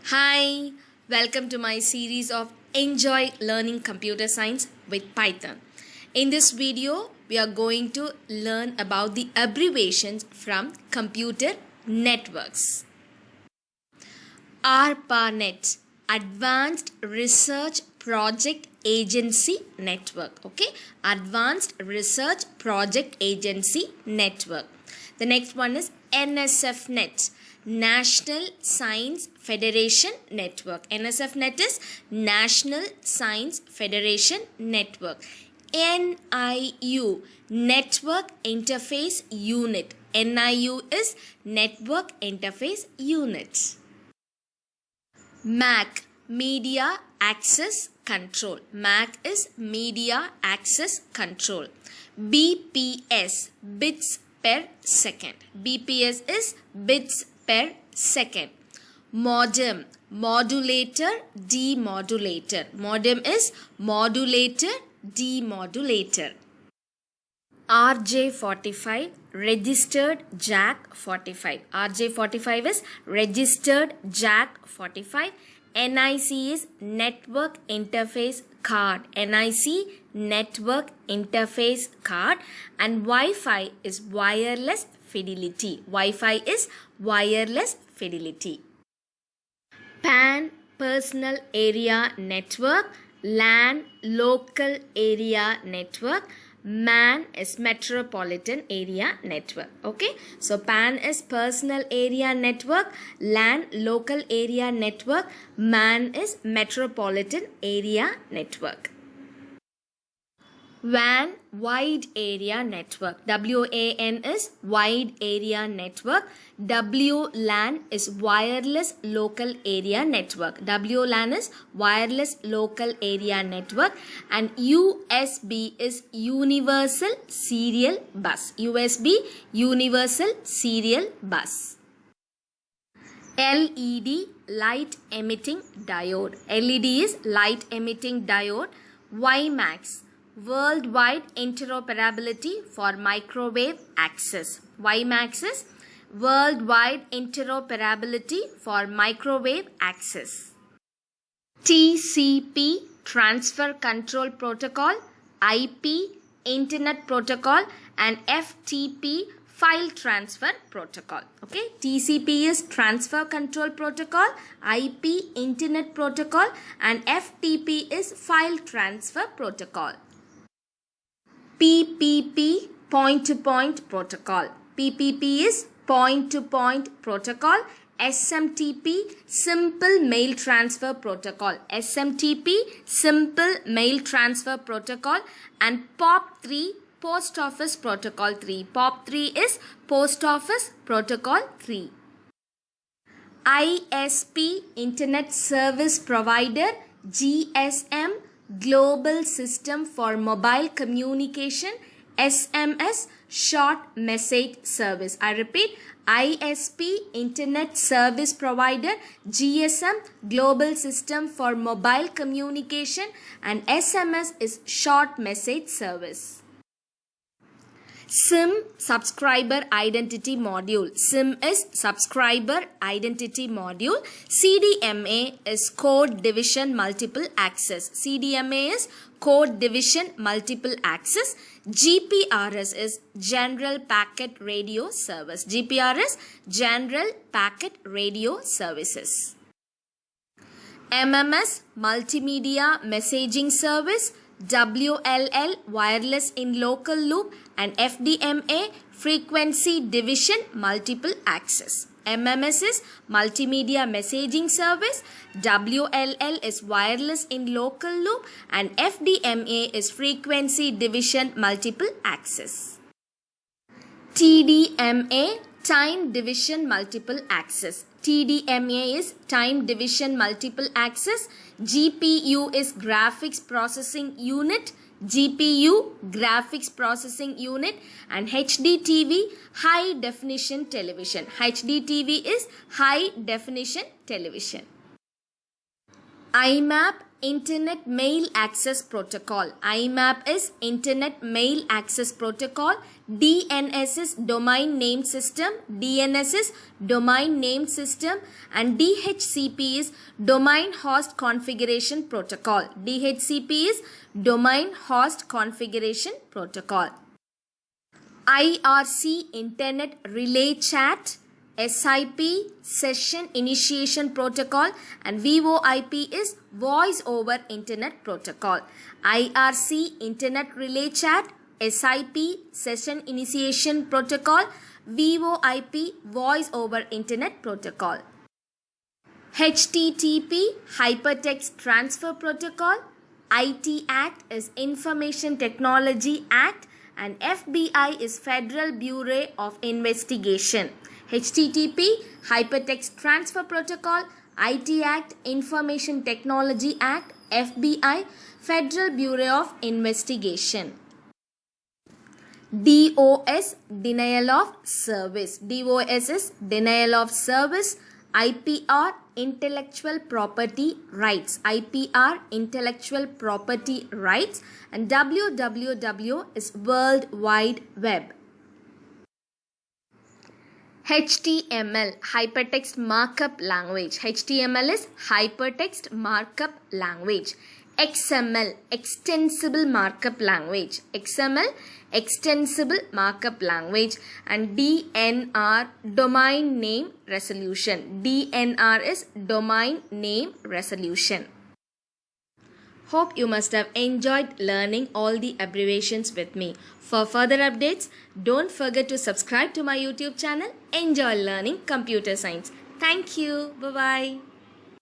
Hi, welcome to my series of Enjoy Learning Computer Science with Python. In this video, we are going to learn about the abbreviations from computer networks. ARPANET, Advanced Research Project Agency Network. Okay, Advanced Research Project Agency Network. The next one is NSFNet, National Science Federation Network. NSFNet is National Science Federation Network. NIU, Network Interface Unit. NIU is Network Interface Unit. MAC, Media Access Control. MAC is Media Access Control. BPS, Bits per second. BPS is bits per second. Modem, modulator, demodulator. Modem is modulator, demodulator. RJ45, registered jack 45. RJ45 is registered jack 45. NIC is network interface card. NIC network interface card. And Wi-Fi is wireless fidelity. Wi-Fi is wireless fidelity. PAN, personal area network. LAN, local area network. MAN is metropolitan area network. Okay, so PAN is personal area network, LAN local area network, MAN is metropolitan area network. WAN, wide area network. WAN is wide area network. WLAN is wireless local area network. WLAN is wireless local area network. And USB is universal serial bus. USB, universal serial bus. LED, light emitting diode. LED is light emitting diode. WiMAX, worldwide interoperability for microwave access. WiMAX is worldwide interoperability for microwave access. TCP, transfer control protocol. IP, internet protocol. And FTP, file transfer protocol. Okay, TCP is transfer control protocol, IP internet protocol, and FTP is file transfer protocol. PPP, point-to-point protocol. PPP is point-to-point protocol. SMTP, simple mail transfer protocol. SMTP, simple mail transfer protocol. And POP3, post office protocol 3. POP3 is post office protocol 3. ISP, internet service provider. GSM, global system for mobile communication. SMS, short message service. I repeat, ISP, internet service provider. GSM, global system for mobile communication. And SMS is short message service. SIM, subscriber identity module. SIM is subscriber identity module. CDMA is code division multiple access. CDMA is code division multiple access. GPRS is general packet radio service. GPRS is general packet radio services. MMS, multimedia messaging service. WLL, wireless in local loop. And FDMA, frequency division multiple access. MMS is multimedia messaging service. WLL is wireless in local loop. And FDMA is frequency division multiple access. TDMA, time division multiple access. TDMA is time division multiple access. GPU is graphics processing unit. GPU, graphics processing unit. And HDTV, high definition television. HDTV is high definition television. IMAP, Internet Mail Access Protocol. IMAP is Internet Mail Access Protocol. DNS is Domain Name System. DNS is Domain Name System. And DHCP is Domain Host Configuration Protocol. DHCP is Domain Host Configuration Protocol. IRC, Internet Relay Chat. SIP, Session Initiation Protocol, and VoIP is Voice over Internet Protocol. IRC, Internet Relay Chat, SIP, Session Initiation Protocol, VoIP, Voice over Internet Protocol. HTTP, Hypertext Transfer Protocol. IT Act is Information Technology Act, and FBI is Federal Bureau of Investigation. HTTP, Hypertext Transfer Protocol, IT Act, Information Technology Act, FBI, Federal Bureau of Investigation. DOS, Denial of Service. DOS is Denial of Service. IPR, Intellectual Property Rights. IPR, Intellectual Property Rights. And WWW is World Wide Web. HTML, Hypertext Markup Language. HTML is Hypertext Markup Language. XML, Extensible Markup Language. XML, Extensible Markup Language. And DNR, Domain Name Resolution. DNR is Domain Name Resolution. Hope you must have enjoyed learning all the abbreviations with me. For further updates, don't forget to subscribe to my YouTube channel. Enjoy learning computer science. Thank you. Bye-bye.